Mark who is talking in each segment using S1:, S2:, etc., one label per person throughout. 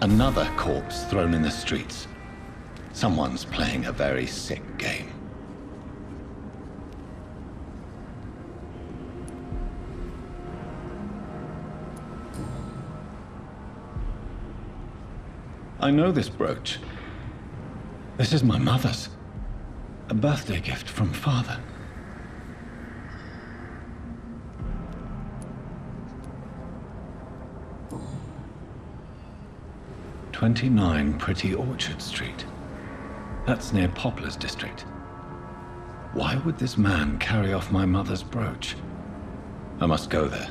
S1: Another corpse thrown in the streets. Someone's playing a very sick game. I know this brooch. This is my mother's. A birthday gift from father. "29 Pretty Orchard Street. That's near Poplar's district. Why would this man carry off my mother's brooch? I must go there.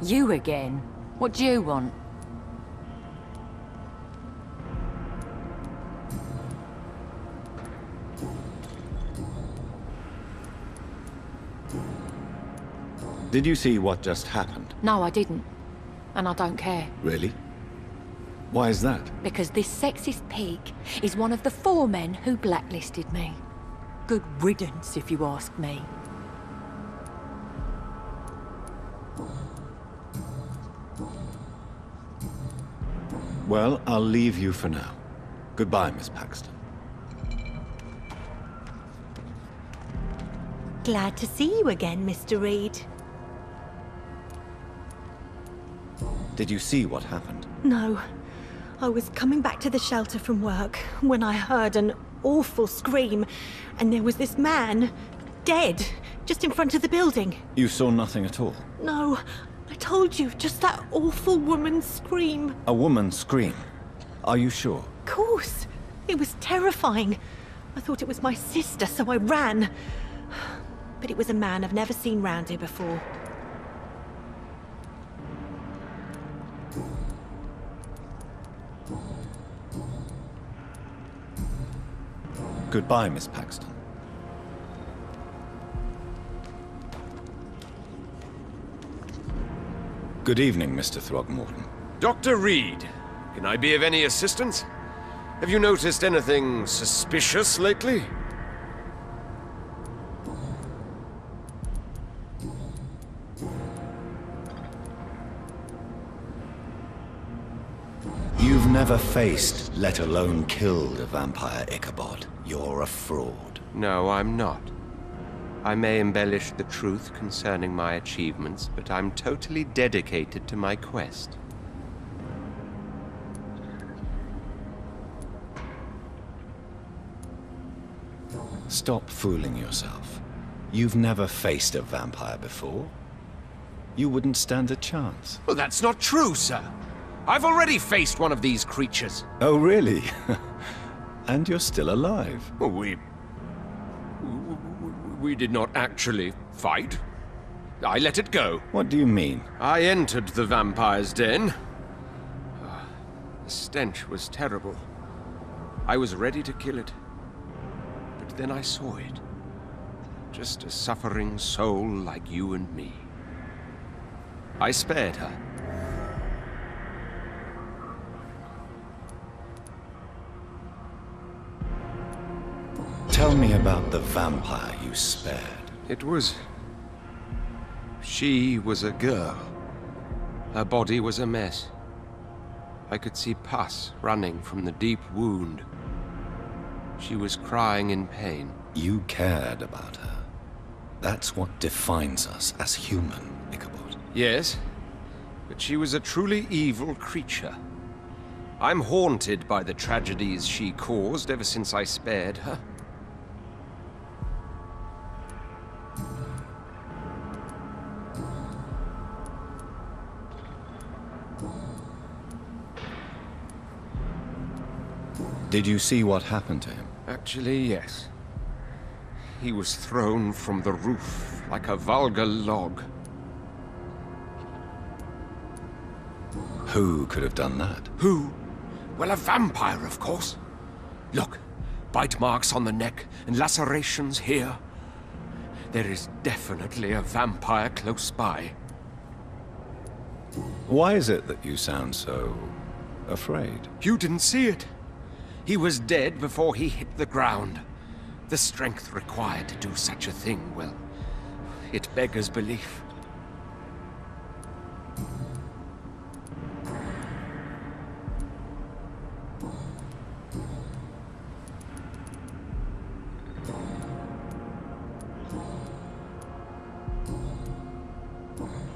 S2: You again? What do you want?
S1: Did you see what just happened?
S2: No, I didn't. And I don't care.
S1: Really? Why is that?
S2: Because this sexist pig is one of the 4 men who blacklisted me. Good riddance, if you ask me.
S1: Well, I'll leave you for now. Goodbye, Miss Paxton.
S3: Glad to see you again, Mr. Reid.
S1: Did you see what happened?
S3: No. I was coming back to the shelter from work when I heard an awful scream, and there was this man, dead, just in front of the building.
S1: You saw nothing at all?
S3: No. I told you, just that awful woman's scream.
S1: A woman's scream? Are you sure?
S3: Of course. It was terrifying. I thought it was my sister, so I ran. But it was a man I've never seen round here before.
S1: Goodbye, Miss Paxton. Good evening, Mr. Throgmorton.
S4: Dr. Reid, can I be of any assistance? Have you noticed anything suspicious lately?
S1: You've never faced, let alone killed, a vampire, Ichabod. You're a fraud.
S4: No, I'm not. I may embellish the truth concerning my achievements, but I'm totally dedicated to my quest.
S1: Stop fooling yourself. You've never faced a vampire before. You wouldn't stand a chance.
S4: Well, that's not true, sir. I've already faced one of these creatures.
S1: Oh, really? And you're still alive.
S4: Well, we did not actually fight. I let it go.
S1: What do you mean?
S4: I entered the vampire's den. The stench was terrible. I was ready to kill it. But then I saw it. Just a suffering soul like you and me. I spared her.
S1: Tell me about the vampire you spared.
S4: It was... She was a girl. Her body was a mess. I could see pus running from the deep wound. She was crying in pain.
S1: You cared about her. That's what defines us as human, Ichabod.
S4: Yes, but she was a truly evil creature. I'm haunted by the tragedies she caused ever since I spared her.
S1: Did you see what happened to him?
S4: Actually, yes. He was thrown from the roof like a vulgar log.
S1: Who could have done that?
S4: Who? Well, a vampire, of course. Look, bite marks on the neck and lacerations here. There is definitely a vampire close by.
S1: Why is it that you sound so afraid?
S4: You didn't see it. He was dead before he hit the ground. The strength required to do such a thing, well, it beggars belief.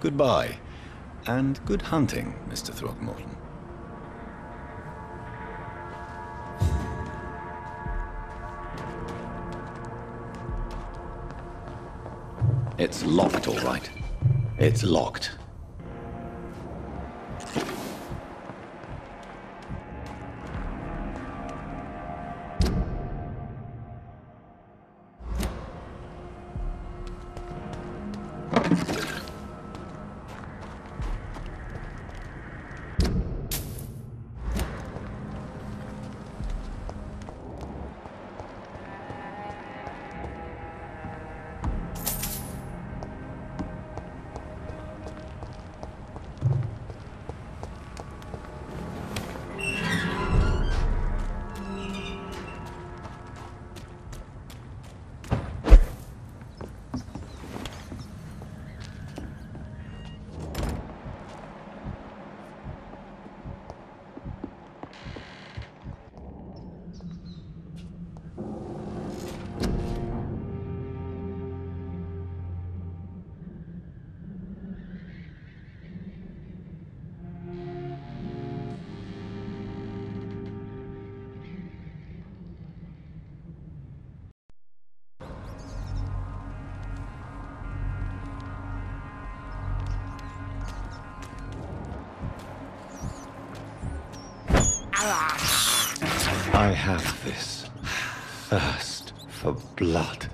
S1: Goodbye, and good hunting, Mr. Throckmorton. It's locked, all right. It's locked. I have this thirst for blood.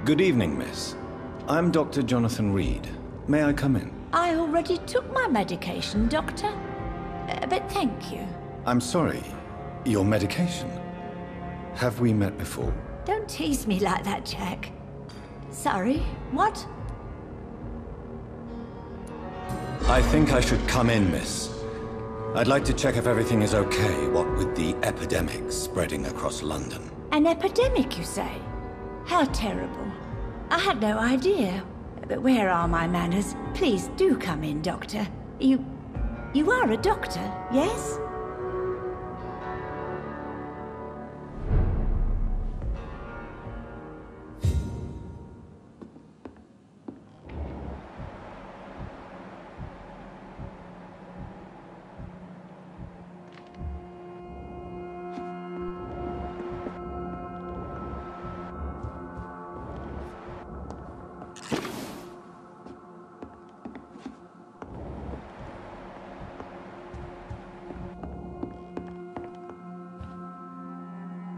S1: Good evening, miss. I'm Dr. Jonathan Reid. May I come in?
S5: I already took my medication, Doctor. But thank you.
S1: I'm sorry. Your medication? Have we met before?
S5: Don't tease me like that, Jack. Sorry, what?
S1: I think I should come in, miss. I'd like to check if everything is okay, what with the epidemic spreading across London.
S5: An epidemic, you say? How terrible. I had no idea. But where are my manners? Please do come in, Doctor. You are a doctor, yes?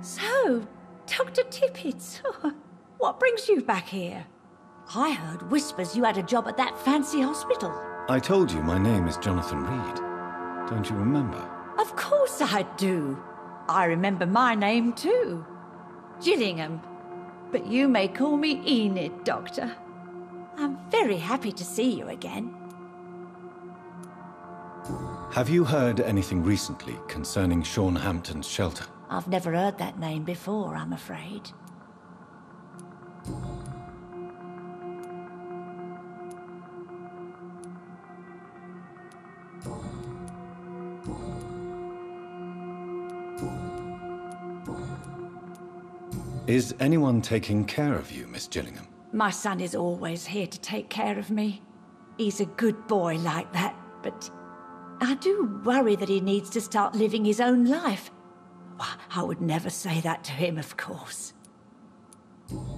S5: So, Dr. Tippett, what brings you back here? I heard whispers you had a job at that fancy hospital.
S1: I told you my name is Jonathan Reid. Don't you remember?
S5: Of course I do. I remember my name too. Gillingham. But you may call me Enid, Doctor. I'm very happy to see you again.
S1: Have you heard anything recently concerning Sean Hampton's shelter?
S5: I've never heard that name before, I'm afraid.
S1: Is anyone taking care of you, Miss Gillingham?
S5: My son is always here to take care of me. He's a good boy like that, but I do worry that he needs to start living his own life. I would never say that to him, of course.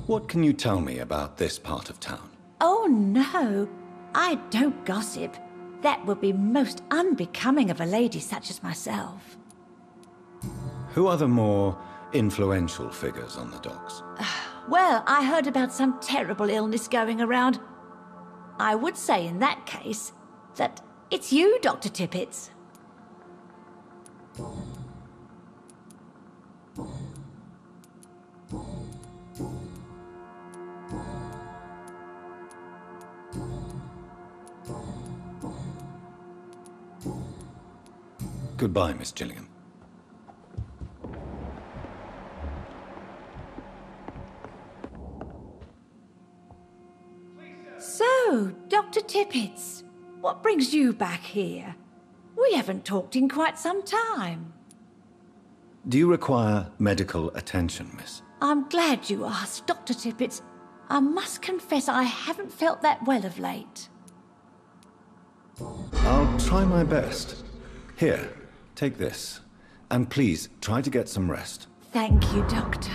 S1: What can you tell me about this part of town?
S5: Oh, no. I don't gossip. That would be most unbecoming of a lady such as myself.
S1: Who are the more influential figures on the docks?
S5: Well, I heard about some terrible illness going around. I would say in that case that it's you, Dr. Tippets.
S1: Goodbye, Miss Gillingham.
S5: So, Dr. Tippets, what brings you back here? We haven't talked in quite some time.
S1: Do you require medical attention, miss?
S5: I'm glad you asked, Dr. Tippets. I must confess I haven't felt that well of late.
S1: I'll try my best. Here, take this. And please, try to get some rest.
S5: Thank you, Doctor.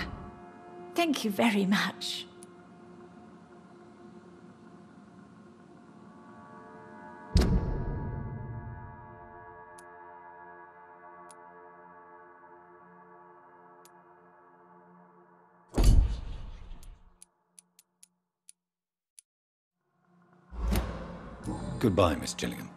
S5: Thank you very much.
S1: Goodbye, Miss Gillingham.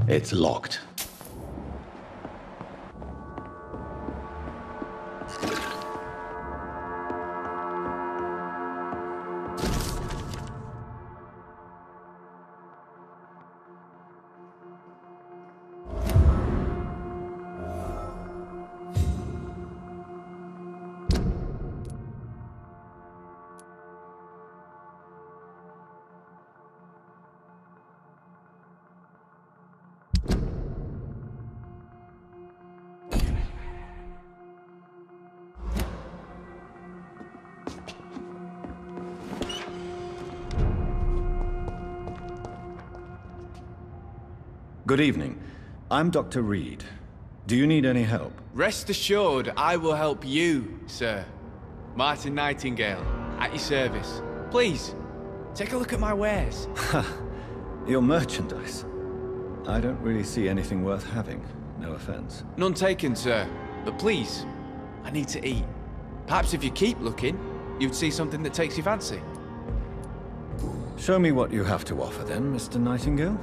S1: It's locked. Good evening. I'm Dr. Reid. Do you need any help?
S6: Rest assured, I will help you, sir. Martin Nightingale, at your service. Please, take a look at my wares.
S1: Ha! Your merchandise. I don't really see anything worth having. No offense.
S6: None taken, sir. But please, I need to eat. Perhaps if you keep looking, you'd see something that takes your fancy.
S1: Show me what you have to offer then, Mr. Nightingale.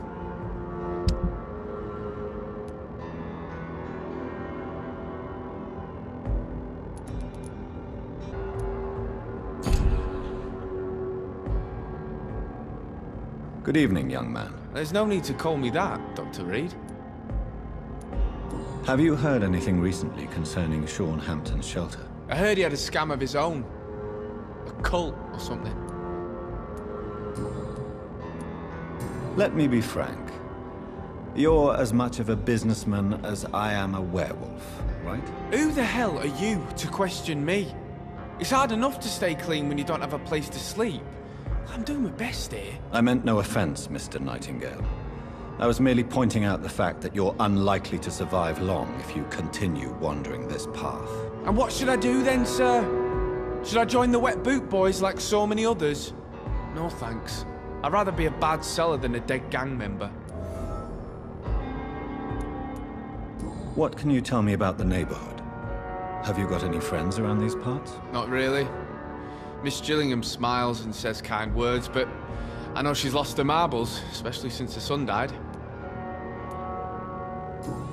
S1: Good evening, young man.
S6: There's no need to call me that, Dr. Reid.
S1: Have you heard anything recently concerning Sean Hampton's shelter?
S6: I heard he had a scam of his own. A cult or something.
S1: Let me be frank. You're as much of a businessman as I am a werewolf, right?
S6: Who the hell are you to question me? It's hard enough to stay clean when you don't have a place to sleep. I'm doing my best here.
S1: I meant no offense, Mr. Nightingale. I was merely pointing out the fact that you're unlikely to survive long if you continue wandering this path.
S6: And what should I do then, sir? Should I join the Wet Boot Boys like so many others? No thanks. I'd rather be a bad seller than a dead gang member.
S1: What can you tell me about the neighborhood? Have you got any friends around these parts?
S6: Not really. Miss Gillingham smiles and says kind words, but I know she's lost her marbles, especially since her son died.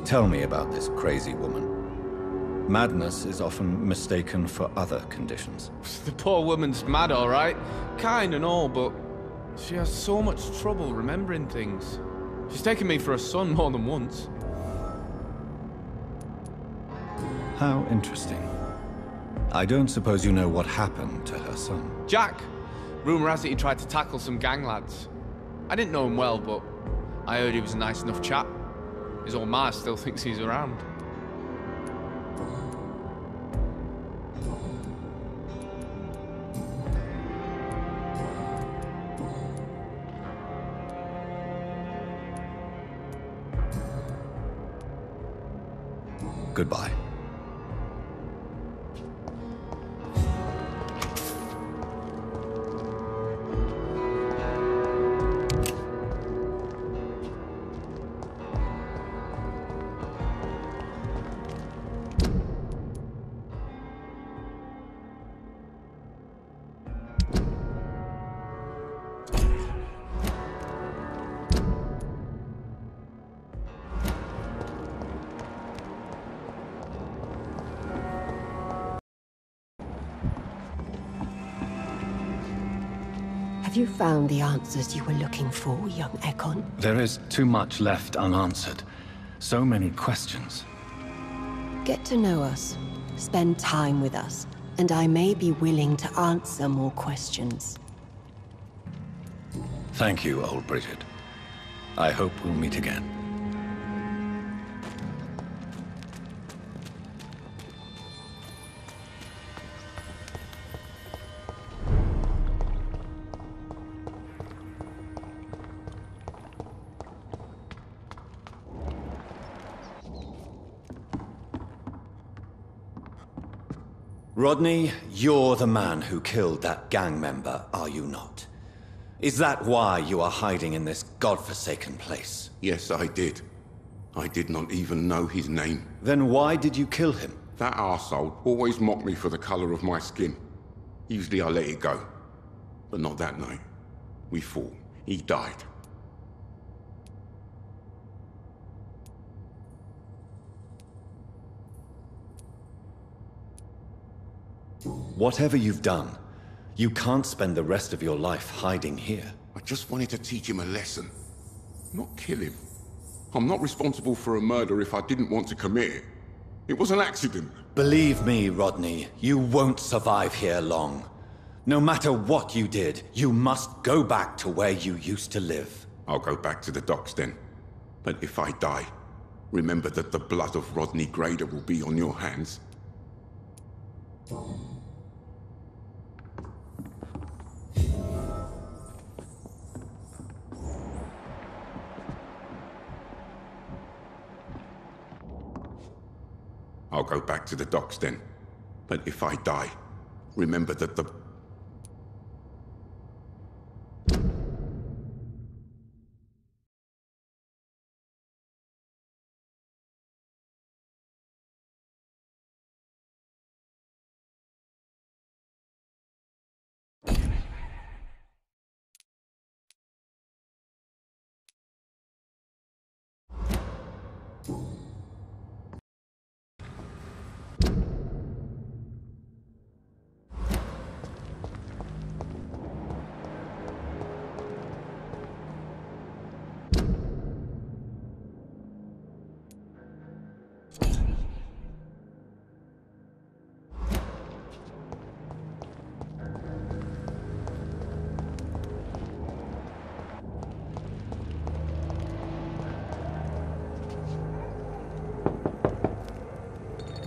S1: Tell me about this crazy woman. Madness is often mistaken for other conditions.
S6: The poor woman's mad, all right. Kind and all, but she has so much trouble remembering things. She's taken me for a son more than once.
S1: How interesting. I don't suppose you know what happened to her son.
S6: Jack! Rumour has it he tried to tackle some gang lads. I didn't know him well, but I heard he was a nice enough chap. His old ma still thinks he's around.
S1: Goodbye.
S7: Have you found the answers you were looking for, young Ekon?
S1: There is too much left unanswered. So many questions.
S7: Get to know us, spend time with us, and I may be willing to answer more questions.
S1: Thank you, old Bridget. I hope we'll meet again.
S8: Rodney, you're the man who killed that gang member, are you not? Is that why you are hiding in this godforsaken place?
S9: Yes, I did. I did not even know his name.
S8: Then why did you kill him?
S9: That arsehole always mocked me for the colour of my skin. Usually I let it go. But not that night. We fought. He died.
S8: Whatever you've done, you can't spend the rest of your life hiding here.
S9: I just wanted to teach him a lesson. Not kill him. I'm not responsible for a murder if I didn't want to commit it. It was an accident.
S8: Believe me, Rodney, you won't survive here long. No matter what you did, you must go back to where you used to live.
S9: I'll go back to the docks then. But if I die, remember that the blood of Rodney Grader will be on your hands. I'll go back to the docks then. But if I die, remember that the...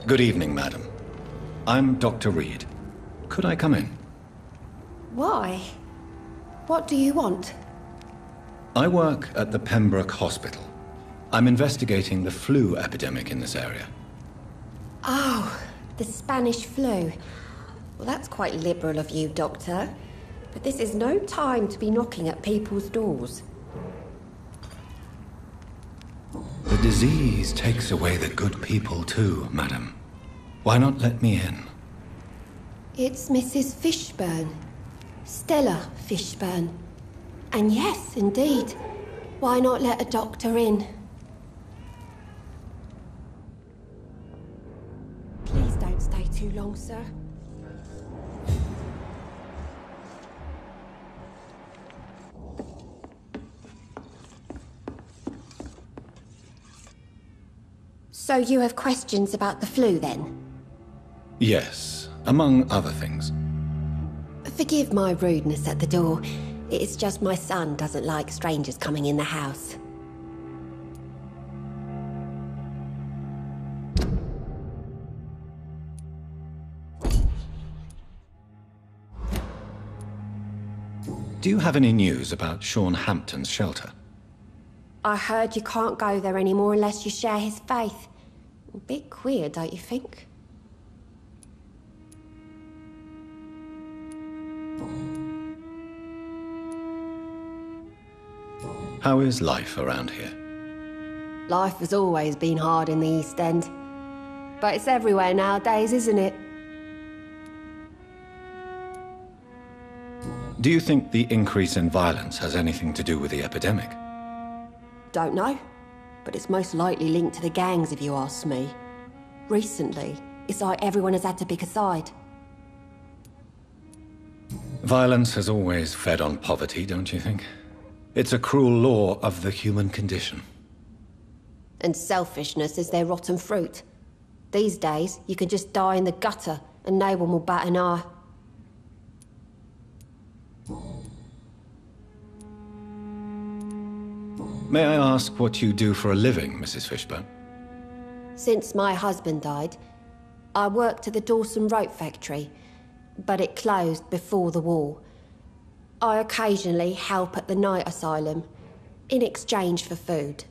S1: Good evening, madam. I'm Dr. Reid. Could I come in?
S7: Why? What do you want?
S1: I work at the Pembroke Hospital. I'm investigating the flu epidemic in this area.
S7: Oh, the Spanish flu. Well, that's quite liberal of you, Doctor. But this is no time to be knocking at people's doors.
S1: The disease takes away the good people too, madam. Why not let me in?
S7: It's Mrs. Fishburne. Stella Fishburne. And yes, indeed. Why not let a doctor in? Please don't stay too long, sir. So you have questions about the flu, then?
S1: Yes, among other things.
S7: Forgive my rudeness at the door. It's just my son doesn't like strangers coming in the house.
S1: Do you have any news about Sean Hampton's shelter?
S7: I heard you can't go there anymore unless you share his faith. A bit queer, don't you think?
S1: How is life around here?
S7: Life has always been hard in the East End. But it's everywhere nowadays, isn't it?
S1: Do you think the increase in violence has anything to do with the epidemic?
S7: Don't know. But it's most likely linked to the gangs, if you ask me. Recently, it's like everyone has had to pick a side.
S1: Violence has always fed on poverty, don't you think? It's a cruel law of the human condition.
S7: And selfishness is their rotten fruit. These days, you can just die in the gutter and no one will bat an eye.
S1: May I ask what you do for a living, Mrs. Fishburne?
S7: Since my husband died, I worked at the Dawson Rope Factory, but it closed before the war. I occasionally help at the night asylum, in exchange for food.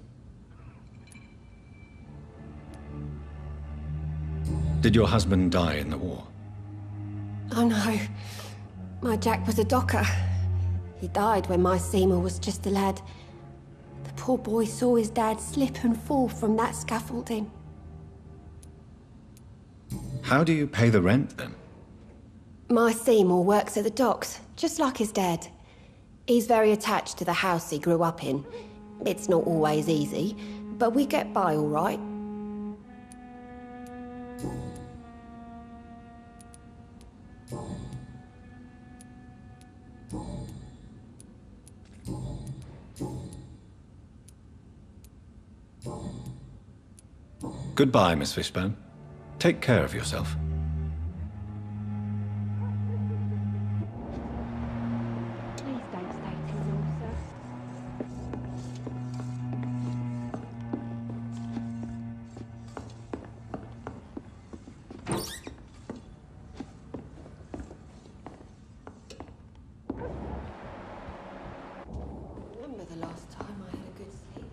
S1: Did your husband die in the war?
S7: Oh no, my Jack was a docker. He died when my Seymour was just a lad. The poor boy saw his dad slip and fall from that scaffolding.
S1: How do you pay the rent, then?
S7: My Seymour works at the docks, just like his dad. He's very attached to the house he grew up in. It's not always easy, but we get by all right.
S1: Goodbye, Miss Fishburne. Take care of yourself.
S7: Please don't stay too long, sir. Remember the last time I had a good sleep?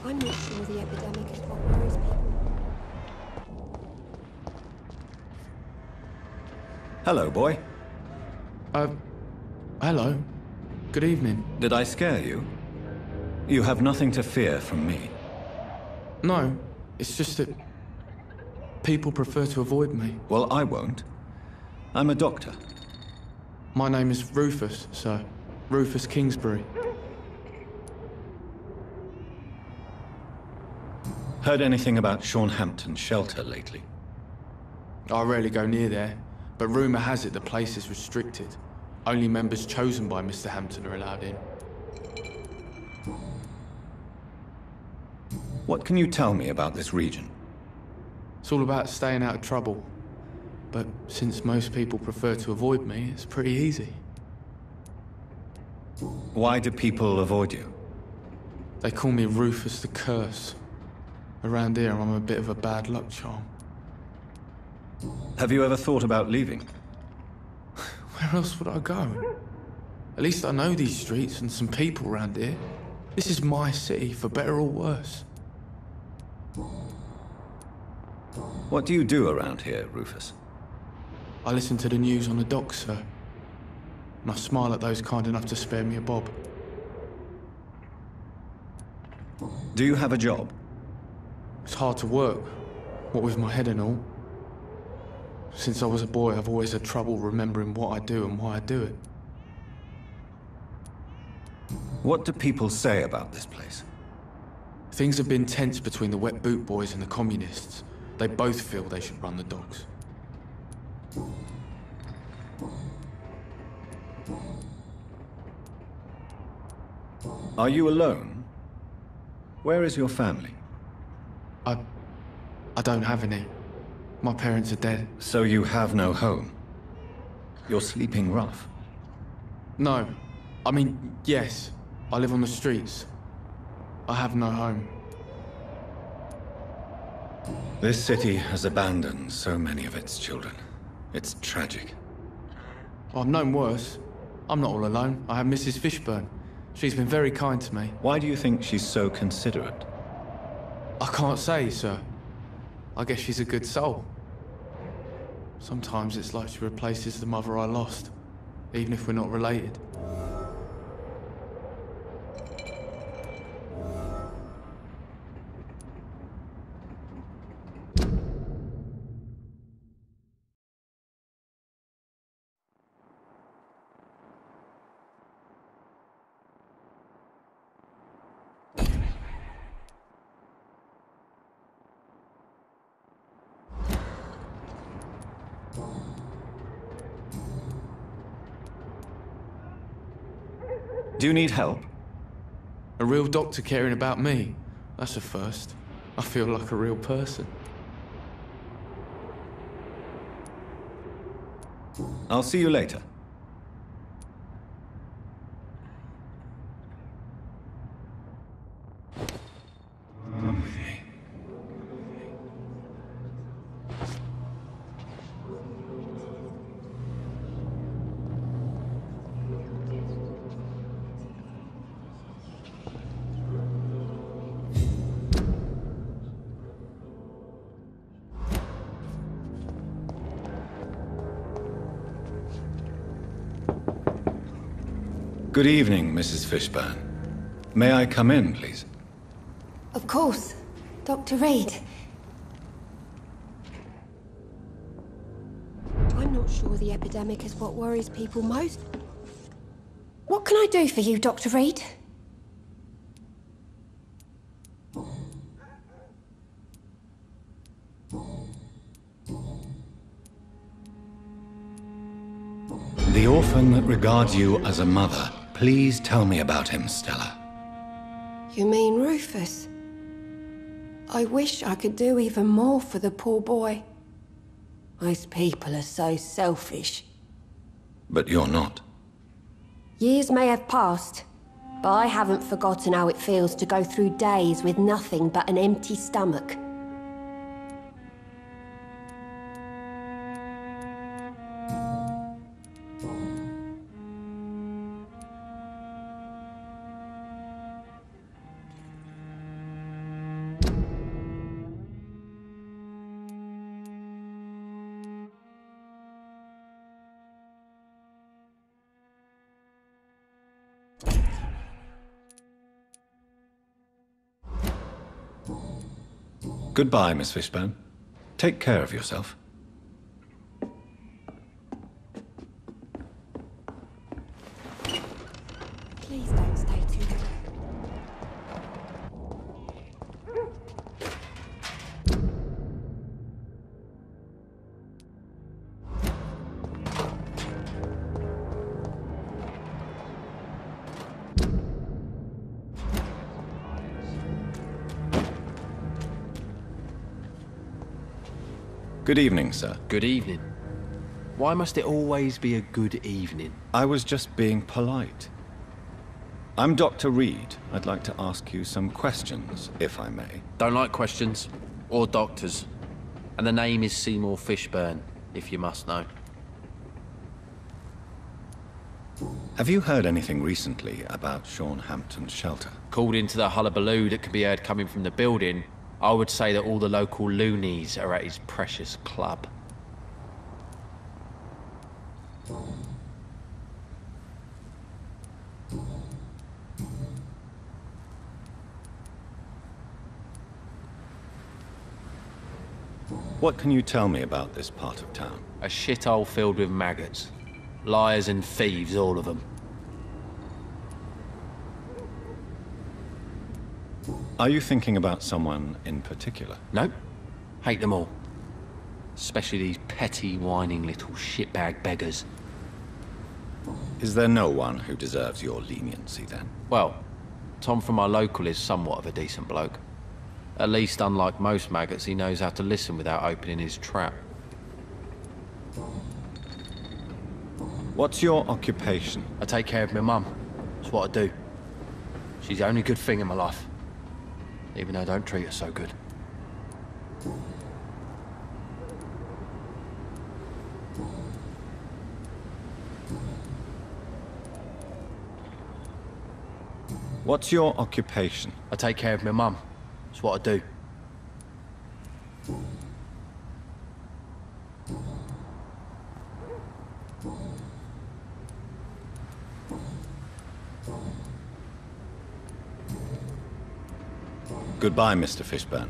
S7: I'm not sure the epidemic is what worries people.
S1: Hello, boy.
S6: Hello. Good evening.
S1: Did I scare you? You have nothing to fear from me.
S6: No, it's just that people prefer to avoid me.
S1: Well, I won't. I'm a doctor.
S6: My name is Rufus, sir. Rufus Kingsbury.
S1: Heard anything about Sean Hampton's shelter lately?
S6: I rarely go near there, but rumour has it the place is restricted. Only members chosen by Mr. Hampton are allowed in.
S1: What can you tell me about this region?
S6: It's all about staying out of trouble. But since most people prefer to avoid me, it's pretty easy.
S1: Why do people avoid you?
S6: They call me Rufus the Curse. Around here, I'm a bit of a bad luck charm.
S1: Have you ever thought about leaving?
S6: Where else would I go? At least I know these streets and some people around here. This is my city, for better or worse.
S1: What do you do around here, Rufus?
S6: I listen to the news on the docks, sir. And I smile at those kind enough to spare me a bob.
S8: Do you have a job?
S6: It's hard to work, what with my head and all. Since I was a boy, I've always had trouble remembering what I do and why I do it.
S8: What do people say about this place?
S6: Things have been tense between the Wet Boot Boys and the Communists. They both feel they should run the dogs.
S8: Are you alone? Where is your family?
S6: I don't have any. My parents are dead.
S8: So you have no home? You're sleeping rough?
S6: No. I mean, yes. I live on the streets. I have no home.
S8: This city has abandoned so many of its children. It's tragic.
S6: I've known worse. I'm not all alone. I have Mrs. Fishburne. She's been very kind to me.
S8: Why do you think she's so considerate?
S6: I can't say, sir. I guess she's a good soul. Sometimes it's like she replaces the mother I lost, even if we're not related.
S8: Do you need help?
S6: A real doctor caring about me. That's a first. I feel like a real person.
S8: I'll see you later.
S1: Good evening, Mrs. Fishburne. May I come in, please?
S7: Of course. Dr. Reid. I'm not sure the epidemic is what worries people most. What can I do for you, Dr. Reid?
S1: The orphan that regards you as a mother. Please tell me about him, Stella.
S7: You mean Rufus? I wish I could do even more for the poor boy. Most people are so selfish.
S1: But you're not.
S7: Years may have passed, but I haven't forgotten how it feels to go through days with nothing but an empty stomach.
S1: Goodbye, Miss Fishburne. Take care of yourself.
S7: Please don't stay too long.
S1: Good evening, sir.
S10: Good evening. Why must it always be a good evening?
S1: I was just being polite. I'm Dr. Reid. I'd like to ask you some questions, if I may.
S10: Don't like questions. Or doctors. And the name is Seymour Fishburne, if you must know.
S1: Have you heard anything recently about Sean Hampton's shelter?
S10: According to the hullabaloo that can be heard coming from the building, I would say that all the local loonies are at his precious club.
S1: What can you tell me about this part of town?
S10: A shithole filled with maggots. Liars and thieves, all of them.
S1: Are you thinking about someone in particular?
S10: Nope. Hate them all. Especially these petty, whining little shitbag beggars.
S1: Is there no one who deserves your leniency, then?
S10: Well, Tom from our local is somewhat of a decent bloke. At least, unlike most maggots, he knows how to listen without opening his trap.
S1: What's your occupation?
S10: I take care of my mum. That's what I do. She's the only good thing in my life. Even though I don't treat her so good.
S1: What's your occupation?
S10: I take care of my mum. That's what I do.
S1: Goodbye, Mr. Fishburne.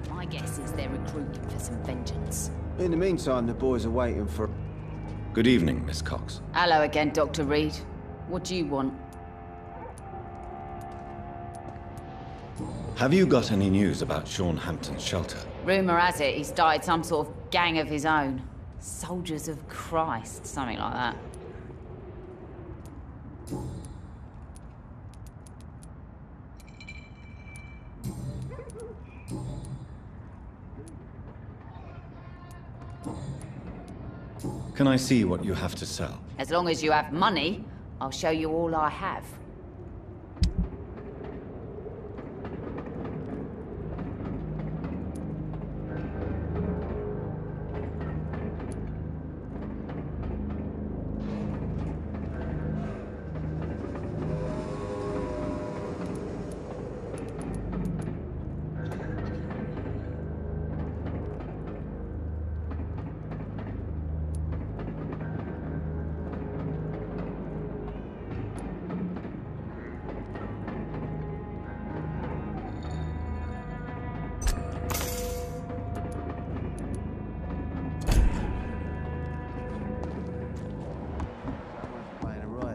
S11: My guess is they're recruiting for some vengeance.
S12: In the meantime, the boys are waiting for...
S1: Good evening, Miss Cox.
S11: Hello again, Dr. Reid. What do you want?
S1: Have you got any news about Sean Hampton's shelter?
S11: Rumour has it he's started some sort of gang of his own. Soldiers of Christ, something like that.
S1: Can I see what you have to sell?
S11: As long as you have money, I'll show you all I have.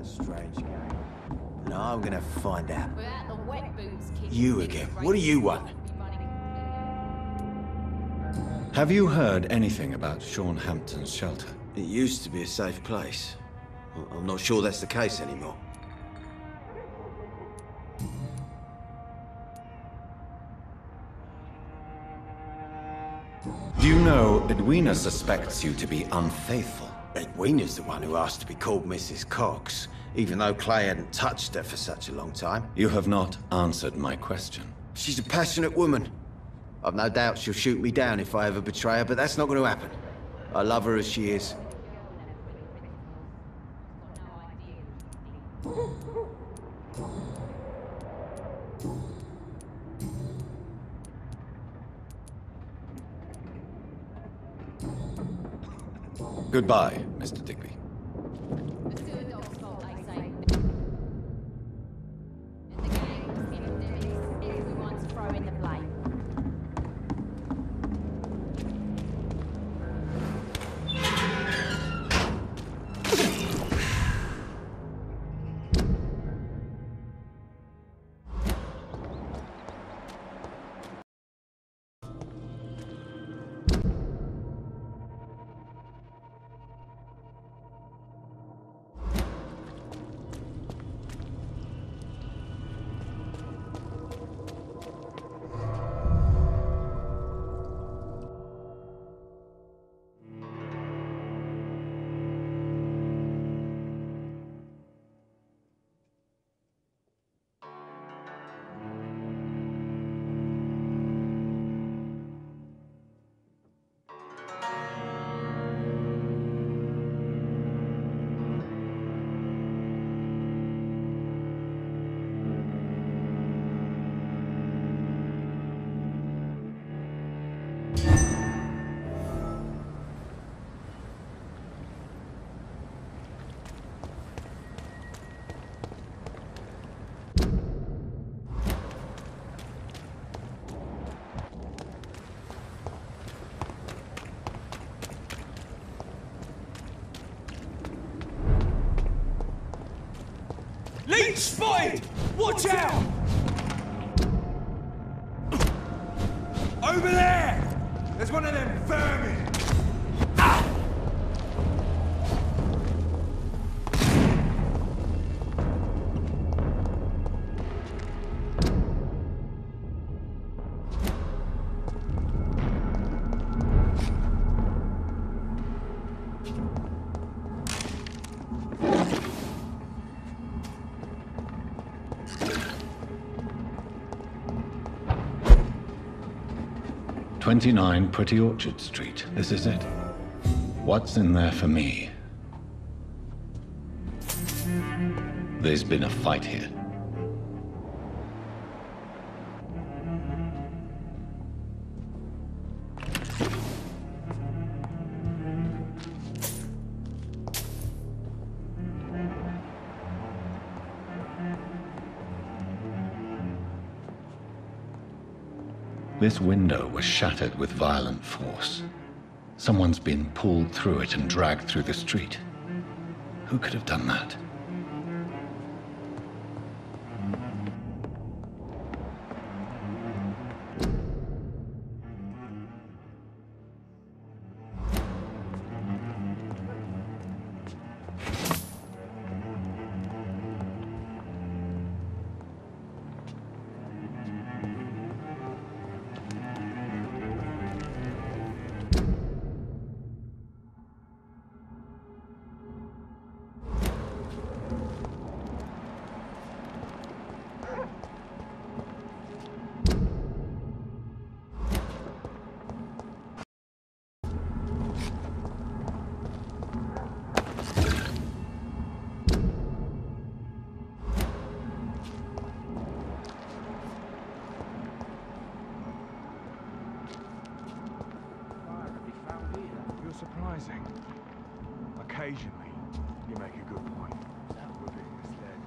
S12: Strange game. And I'm gonna find out.
S11: Without the wet boots, kid.
S12: You again. What do you want?
S1: Have you heard anything about Sean Hampton's shelter?
S12: It used to be a safe place. I'm not sure that's the case anymore.
S1: Do you know Edwina suspects you to be unfaithful?
S12: Edwina's the one who asked to be called Mrs. Cox, even though Clay hadn't touched her for such a long time.
S1: You have not answered my question.
S12: She's a passionate woman. I've no doubt she'll shoot me down if I ever betray her, but that's not going to happen. I love her as she is.
S8: Goodbye, Mr. Digby.
S11: Everyone's throwing the blame.
S6: 'Leech spotted! Watch out! Over there! There's one of them vermin!
S1: "29 Pretty Orchard Street. This is it. What's in there for me?" There's been a fight here. This window was shattered with violent force. Someone's been pulled through it and dragged through the street. Who could have done that?
S6: Surprising. Occasionally, you make a good point. We're being misled.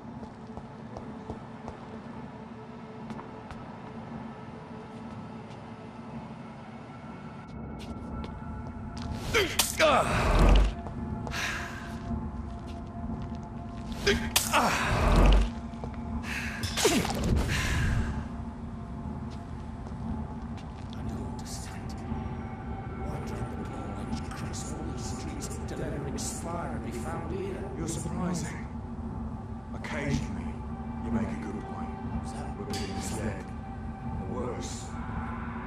S6: You're surprising. Occasionally, you make a good point. We're being misled. Or worse,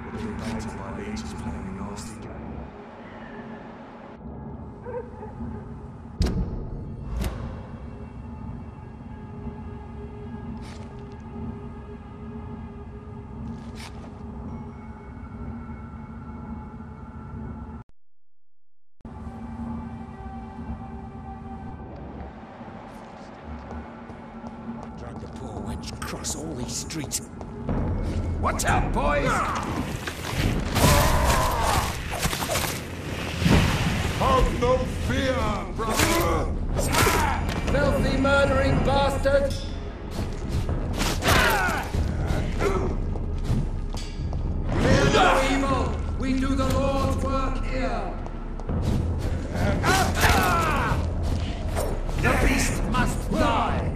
S6: we're being painted by leeches playing a nasty game.
S13: Across all these streets. Watch out, boys!
S6: Have no fear, brother!
S13: Filthy murdering bastard! Fear no evil! We do the Lord's work here! The beast must die!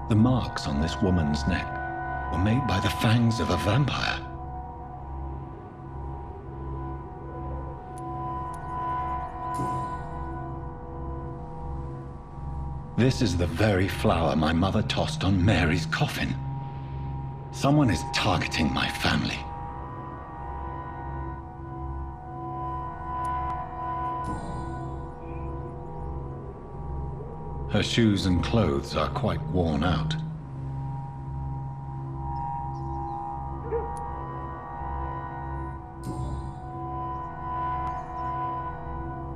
S1: The marks on this woman's neck were made by the fangs of a vampire. This is the very flower my mother tossed on Mary's coffin. Someone is targeting my family. Her shoes and clothes are quite worn out.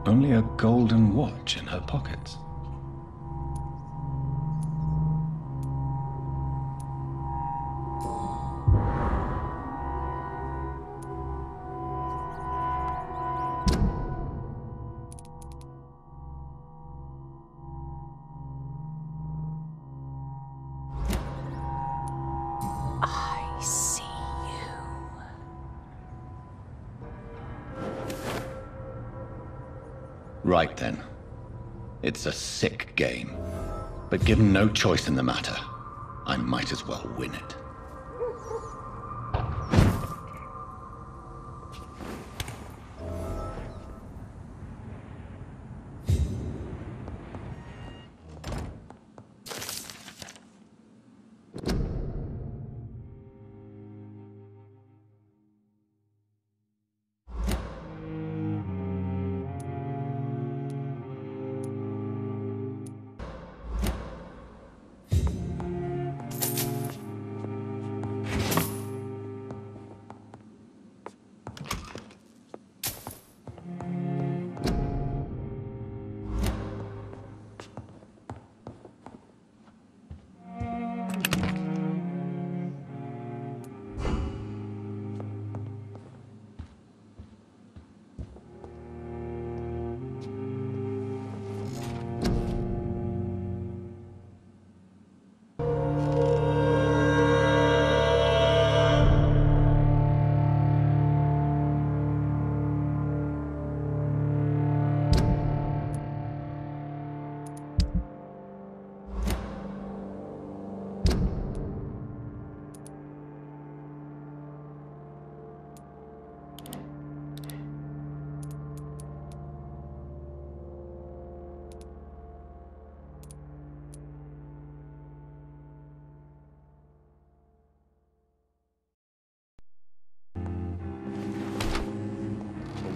S1: Only a golden watch in her pockets. Right then. It's a sick game. But given no choice in the matter, I might as well win it.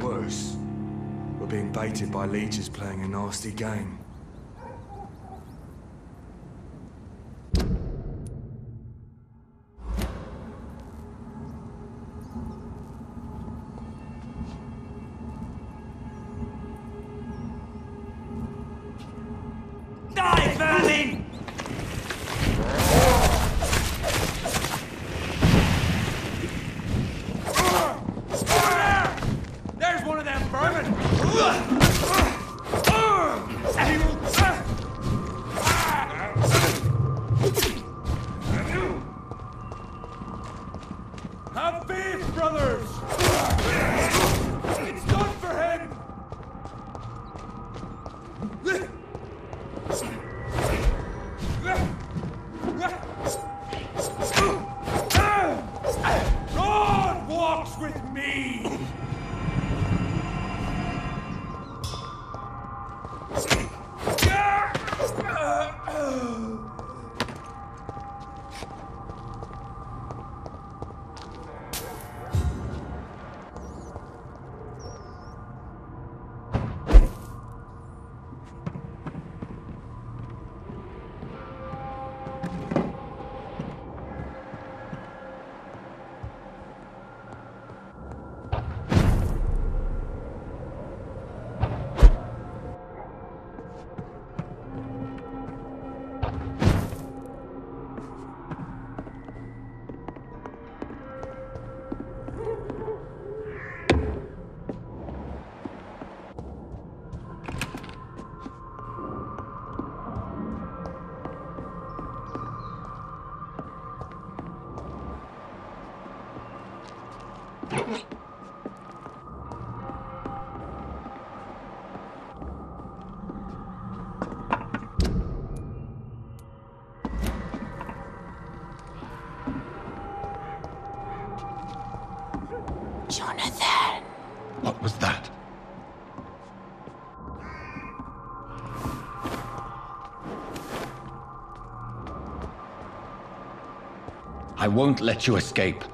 S6: Worse, we're being baited by leeches playing a nasty game.
S13: Die, vermin! There's one of them vermin! Anyone
S1: I won't let you escape.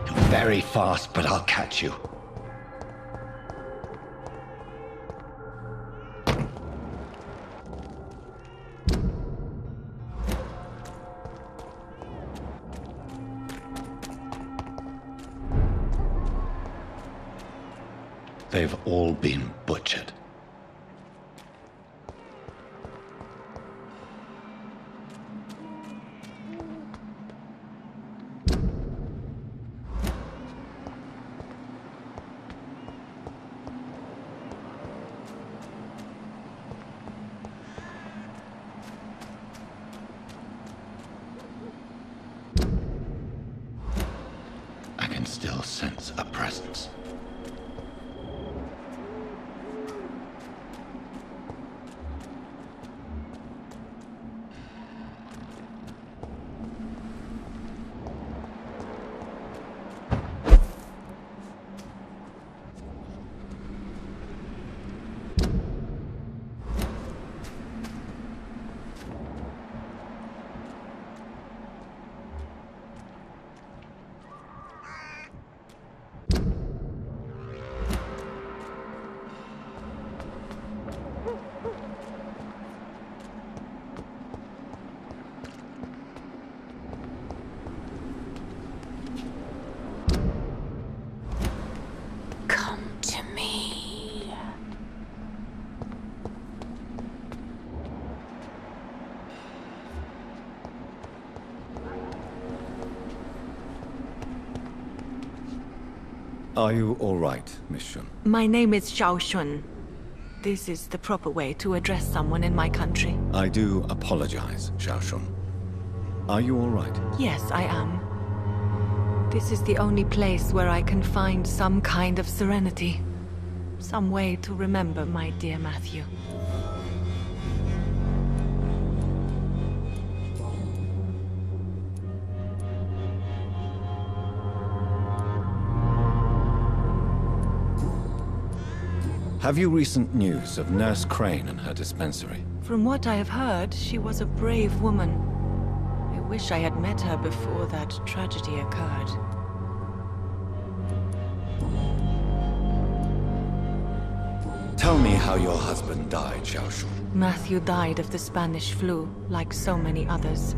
S1: You're very fast, but I'll catch you. They've all been butchered. I can still sense a presence. Are you all right, Miss Shun?
S3: My name is Xiao Shun. This is the proper way to address someone in my country.
S1: I do apologize, Xiao Shun. Are you all right?
S3: Yes, I am. This is the only place where I can find some kind of serenity. Some way to remember my dear Matthew.
S1: Have you recent news of Nurse Crane and her dispensary?
S3: From what I have heard, she was a brave woman. I wish I had met her before that tragedy occurred.
S1: Tell me how your husband died, Xiao Shun.
S3: Matthew died of the Spanish flu, like so many others.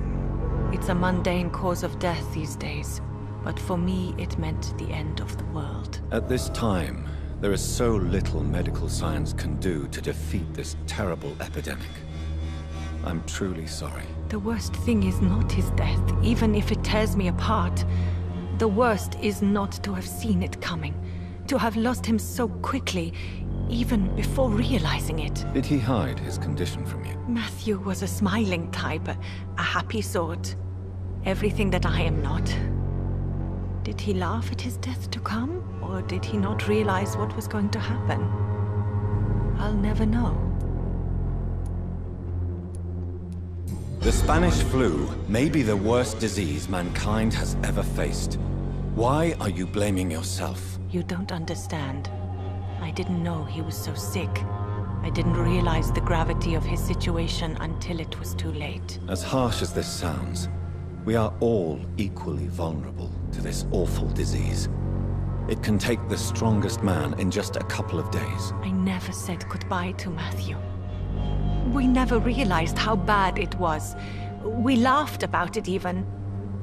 S3: It's a mundane cause of death these days, but for me it meant the end of the world.
S1: At this time, there is so little medical science can do to defeat this terrible epidemic. I'm truly sorry.
S3: The worst thing is not his death, even if it tears me apart. The worst is not to have seen it coming, to have lost him so quickly, even before realizing it.
S1: Did he hide his condition from you?
S3: Matthew was a smiling type, a happy sort. Everything that I am not. Did he laugh at his death to come? Or did he not realize what was going to happen? I'll never know.
S1: The Spanish flu may be the worst disease mankind has ever faced. Why are you blaming yourself?
S3: You don't understand. I didn't know he was so sick. I didn't realize the gravity of his situation until it was too late.
S1: As harsh as this sounds, we are all equally vulnerable to this awful disease. It can take the strongest man in just a couple of days.
S3: I never said goodbye to Matthew. We never realized how bad it was. We laughed about it even.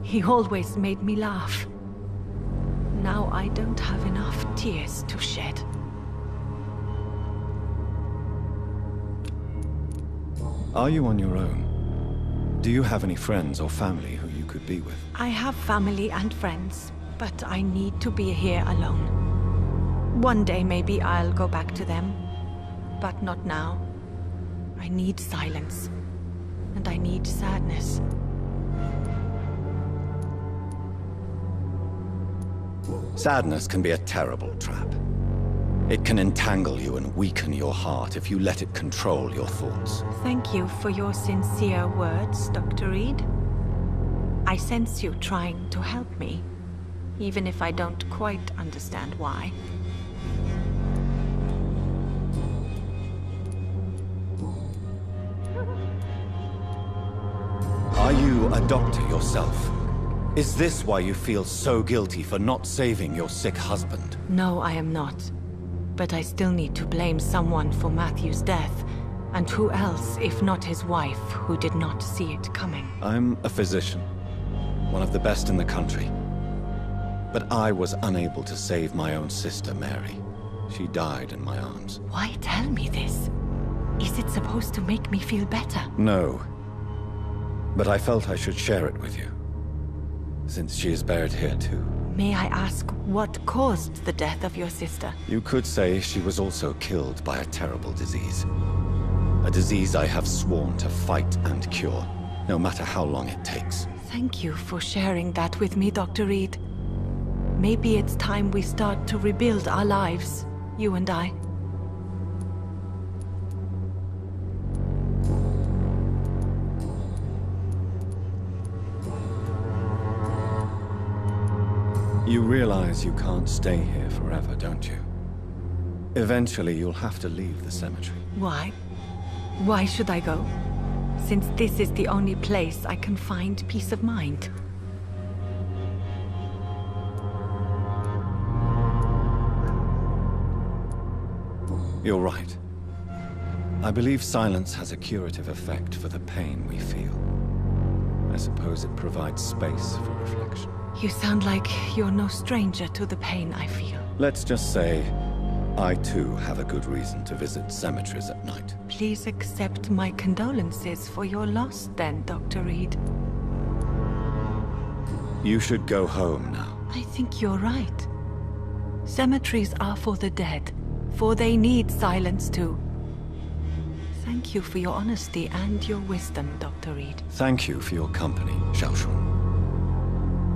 S3: He always made me laugh. Now I don't have enough tears to shed.
S1: Are you on your own? Do you have any friends or family who you could be with?
S3: I have family and friends. But I need to be here alone. One day maybe I'll go back to them. But not now. I need silence. And I need sadness.
S1: Sadness can be a terrible trap. It can entangle you and weaken your heart if you let it control your thoughts.
S3: Thank you for your sincere words, Dr. Reid. I sense you trying to help me. even if I don't quite understand why.
S8: Are you a doctor yourself? Is this why you feel so guilty for not saving your sick husband?
S3: No, I am not. But I still need to blame someone for Matthew's death. And who else, if not his wife, who did not see it coming?
S8: I'm a physician, one of the best in the country. But I was unable to save my own sister, Mary. She died in my arms.
S3: Why tell me this? Is it supposed to make me feel better?
S8: No. But I felt I should share it with you, since she is buried here too.
S3: May I ask what caused the death of your sister?
S8: You could say she was also killed by a terrible disease. A disease I have sworn to fight and cure, no matter how long it takes.
S3: Thank you for sharing that with me, Dr. Reid. Maybe it's time we start to rebuild our lives, you and I.
S8: You realize you can't stay here forever, don't you? Eventually, you'll have to leave the cemetery.
S3: Why? Why should I go? Since this is the only place I can find peace of mind.
S8: You're right. I believe silence has a curative effect for the pain we feel. I suppose it provides space for reflection.
S3: You sound like you're no stranger to the pain I feel.
S8: Let's just say, I too have a good reason to visit cemeteries at night.
S3: Please accept my condolences for your loss then, Dr. Reid.
S8: You should go home now.
S3: I think you're right. Cemeteries are for the dead, for they need silence too. Thank you for your honesty and your wisdom, Dr. Reid.
S8: Thank you for your company, Xiaoshun.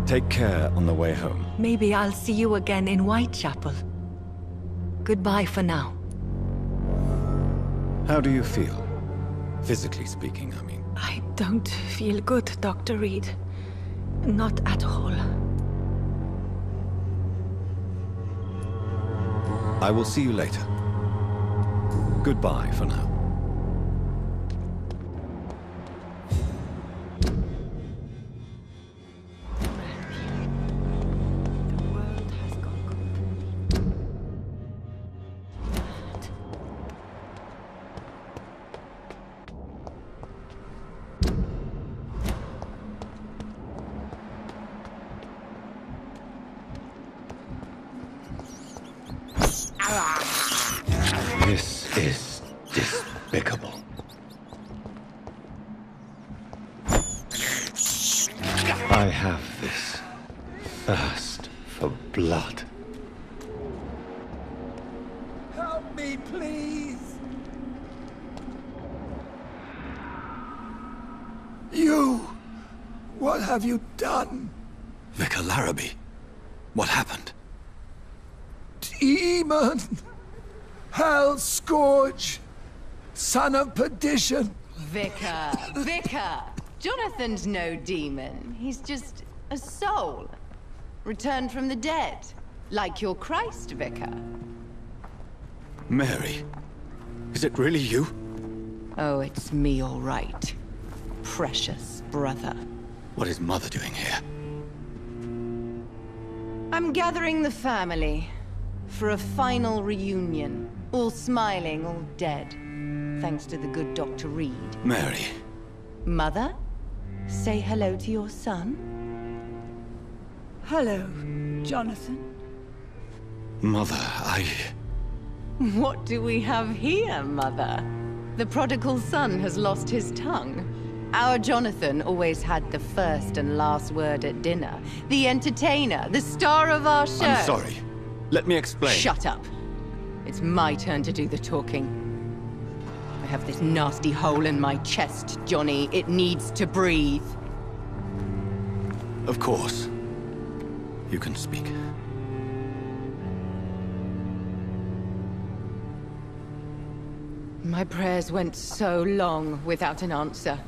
S8: Take care on the way home.
S3: Maybe I'll see you again in Whitechapel. Goodbye for now.
S8: How do you feel? Physically speaking, I mean.
S3: I don't feel good, Dr. Reid. Not at all.
S8: I will see you later. Goodbye for now. This is despicable. I have this thirst for blood.
S13: Help me, please! You! What have you done?
S8: Vicar Larrabee, what happened?
S13: Demon! Hell Scourge! Son of perdition!
S14: Vicar! Vicar! Jonathan's no demon. He's just a soul. Returned from the dead. Like your Christ, Vicar.
S8: Mary, is it really you?
S14: Oh, it's me, all right. Precious brother.
S8: What is Mother doing here?
S14: I'm gathering the family for a final reunion. All smiling, all dead. Thanks to the good Dr. Reid.
S8: Mary.
S14: Mother? Say hello to your son.
S5: Hello, Jonathan.
S8: Mother,
S14: What do we have here, Mother? The prodigal son has lost his tongue. Our Jonathan always had the first and last word at dinner. The entertainer, the star of our show.
S8: I'm sorry. Let me explain.
S14: Shut up. It's my turn to do the talking. I have this nasty hole in my chest, Johnny. It needs to breathe.
S8: Of course. You can speak.
S14: My prayers went so long without an answer.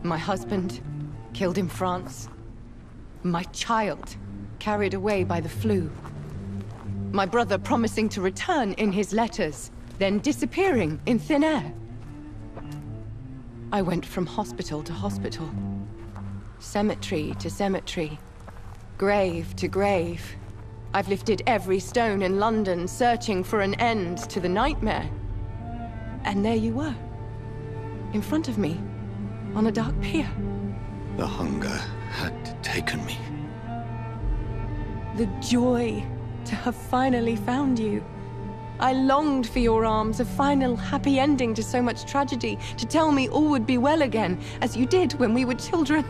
S14: My husband, killed in France. My child, carried away by the flu. My brother promising to return in his letters, then disappearing in thin air. I went from hospital to hospital, cemetery to cemetery, grave to grave. I've lifted every stone in London, searching for an end to the nightmare. And there you were, in front of me, on a dark pier.
S8: The hunger had taken me.
S14: The joy to have finally found you. I longed for your arms, a final happy ending to so much tragedy, to tell me all would be well again, as you did when we were children.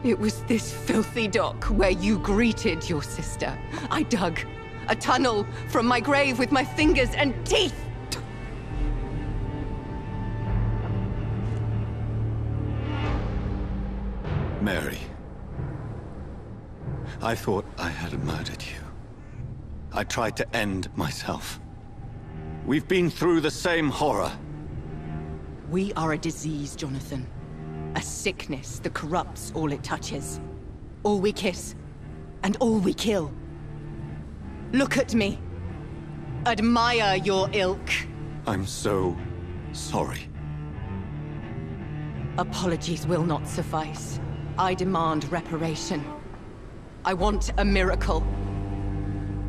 S14: It was this filthy dock where you greeted your sister. I dug a tunnel from my grave with my fingers and teeth.
S8: Mary, I thought I had murdered you. I tried to end myself. We've been through the same horror.
S14: We are a disease, Jonathan. A sickness that corrupts all it touches. All we kiss, and all we kill. Look at me. Admire your ilk.
S8: I'm so sorry.
S14: Apologies will not suffice. I demand reparation. I want a miracle.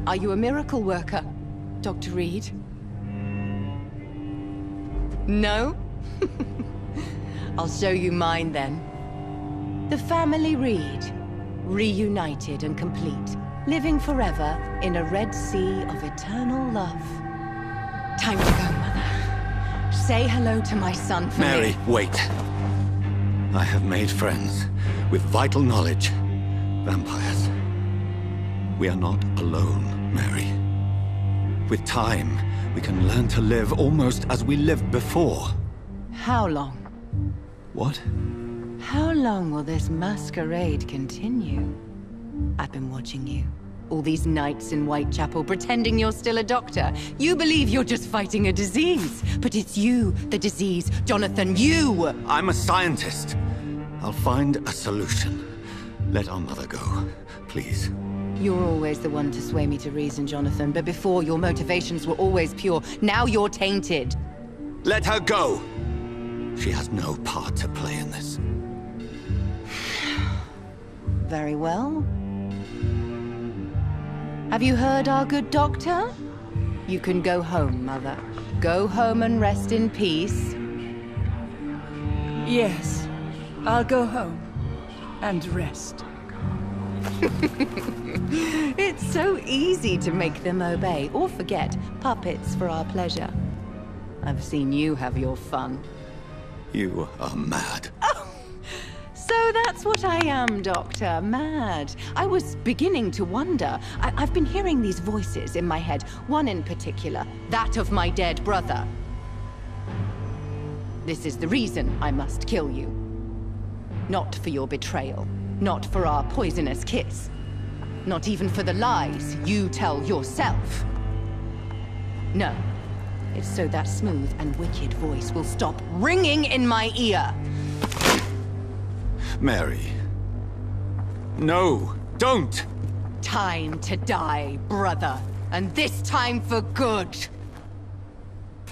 S14: Are you a miracle worker, Dr. Reid? No? I'll show you mine then. The family Reid, reunited and complete, living forever in a red sea of eternal love. Time to go, Mother. Say hello to my son for
S8: Mary,
S14: me.
S8: wait. I have made friends with vital knowledge. Vampires. We are not alone, Mary. With time, we can learn to live almost as we lived before.
S14: How long?
S8: What?
S14: How long will this masquerade continue? I've been watching you. All these nights in Whitechapel, pretending you're still a doctor. You believe you're just fighting a disease. But it's you, the disease. Jonathan, you!
S8: I'm a scientist. I'll find a solution. Let our mother go, please.
S14: You're always the one to sway me to reason, Jonathan. But before, your motivations were always pure. Now you're tainted.
S8: Let her go! She has no part to play in this.
S14: Very well. Have you heard our good doctor? You can go home, Mother. Go home and rest in peace.
S15: Yes, I'll go home and rest.
S14: It's so easy to make them obey or forget. Puppets for our pleasure. I've seen you have your fun.
S8: You are mad.
S14: Oh, so that's what I am, Doctor. Mad. I was beginning to wonder. I've been hearing these voices in my head. One in particular, that of my dead brother. This is the reason I must kill you. Not for your betrayal. Not for our poisonous kiss. Not even for the lies you tell yourself. No. It's so that smooth and wicked voice will stop ringing in my ear.
S8: Mary. No, don't!
S14: Time to die, brother. And this time for good.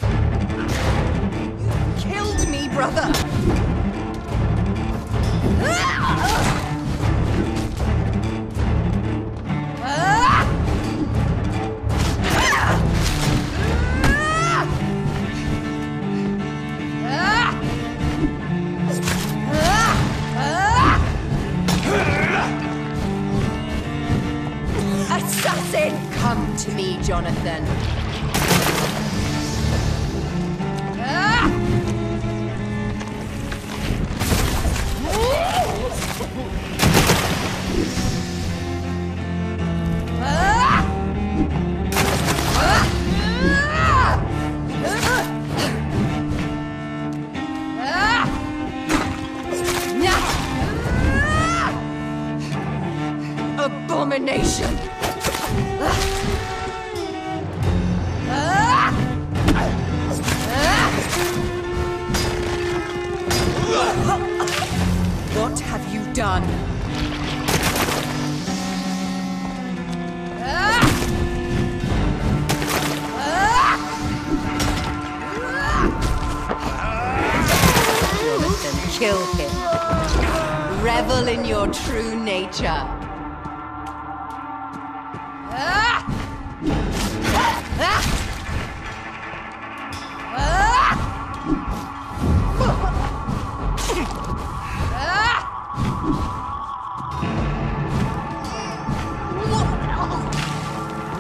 S14: You killed me, brother! Assassin! Come to me, Jonathan. Abomination! What have you done? Jonathan, kill him. Revel in your true nature.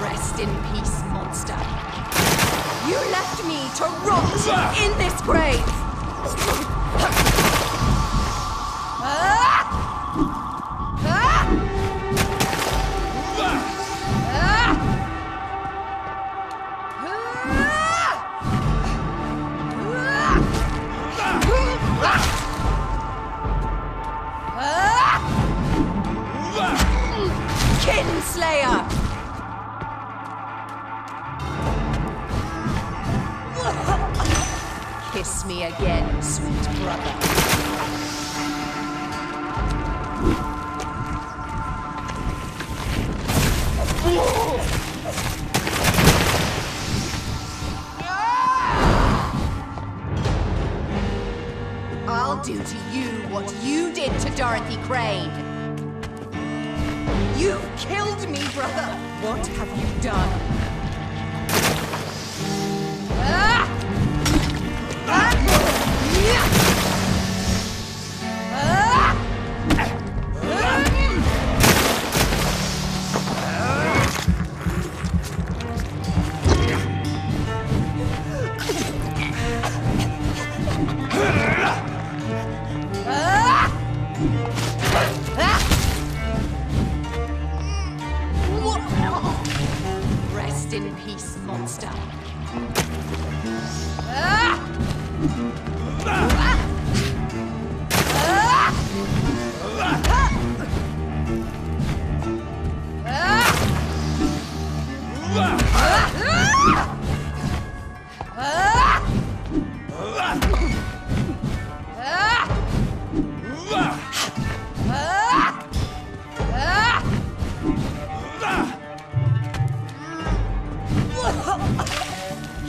S2: Rest in peace, monster. You left me to rot in this grave. Kinslayer! Kiss me again, sweet brother. I'll do to you what you did to Dorothy Crane. You've killed me, brother.
S14: What have you done?
S2: Rest in peace, monster.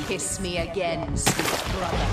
S2: Kiss me again, sweet brother.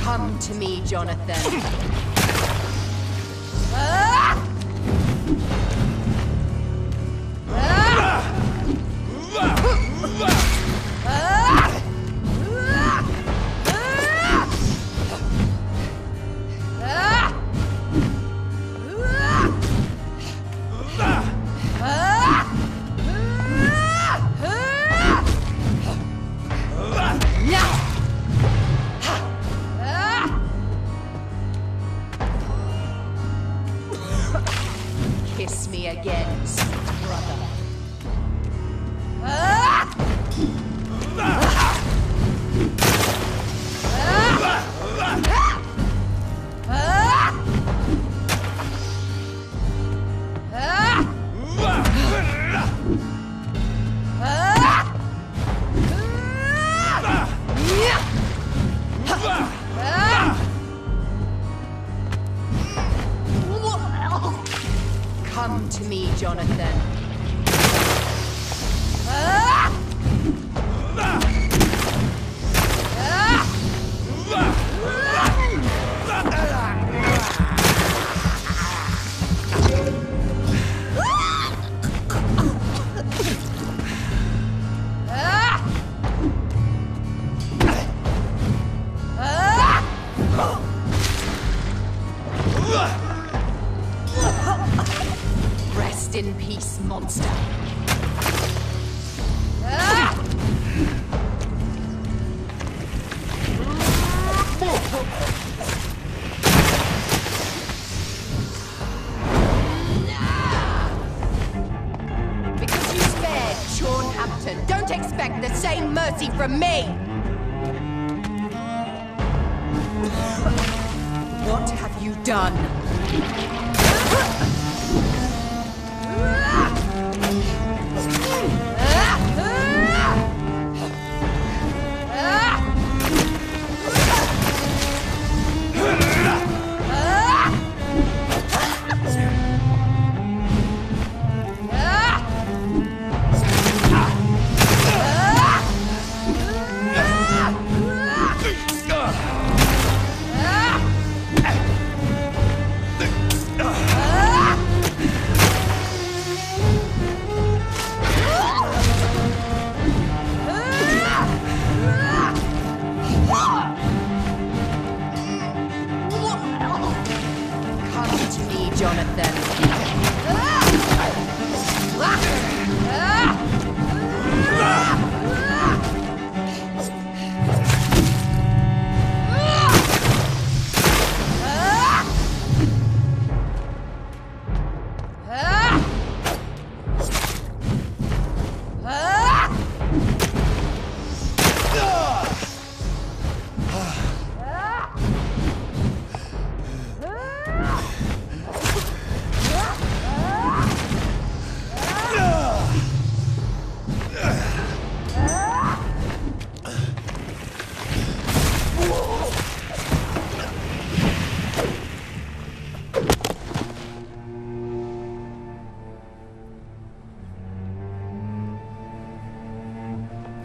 S2: Come to me, Jonathan. Kiss
S14: me! What have you done?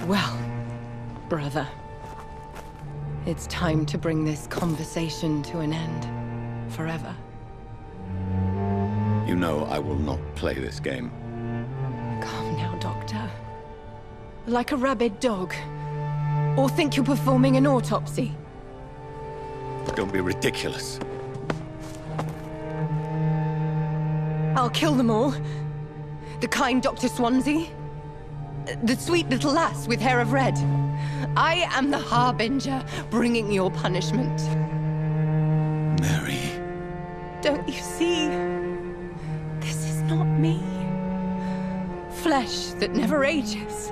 S14: Well, brother, it's time to bring this conversation to an end. Forever.
S8: You know I will not play this game.
S14: Calm now, Doctor. Like a rabid dog. Or think you're performing an autopsy.
S8: Don't be ridiculous.
S14: I'll kill them all. The kind Dr. Swansea. The sweet little lass with hair of red. I am the Harbinger, bringing your punishment.
S8: Mary.
S14: Don't you see? This is not me. Flesh that never ages.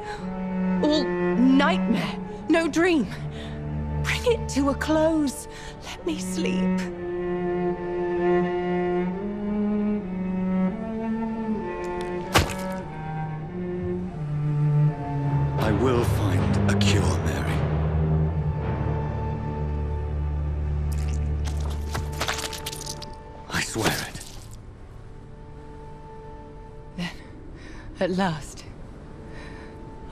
S14: All nightmare, no dream. Bring it to a close. Let me sleep.
S8: I will find a cure, Mary. I swear it.
S14: Then, at last,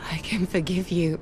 S14: I can forgive you.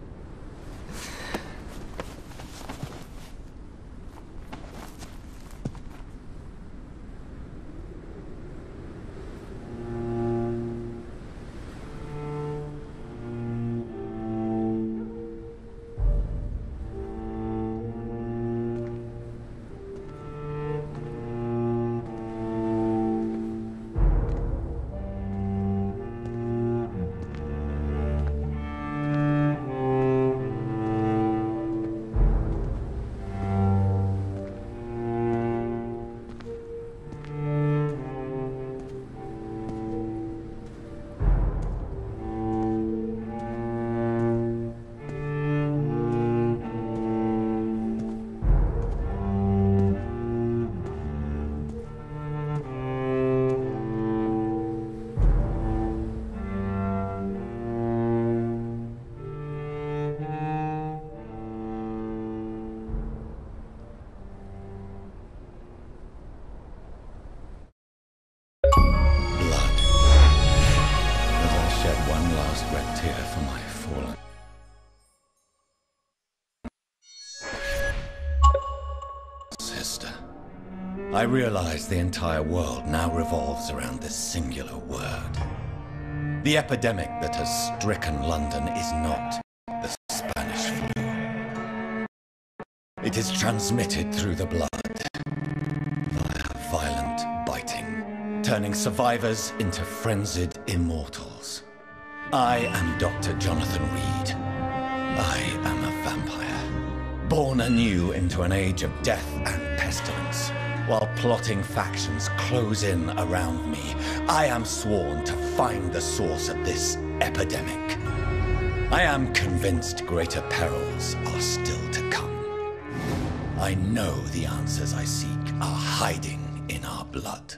S1: I realize the entire world now revolves around this singular word. The epidemic that has stricken London is not the Spanish flu. It is transmitted through the blood, via violent biting, turning survivors into frenzied immortals. I am Dr. Jonathan Reid. I am a vampire, born anew into an age of death and pestilence. While plotting factions close in around me, I am sworn to find the source of this epidemic. I am convinced greater perils are still to come. I know the answers I seek are hiding in our blood.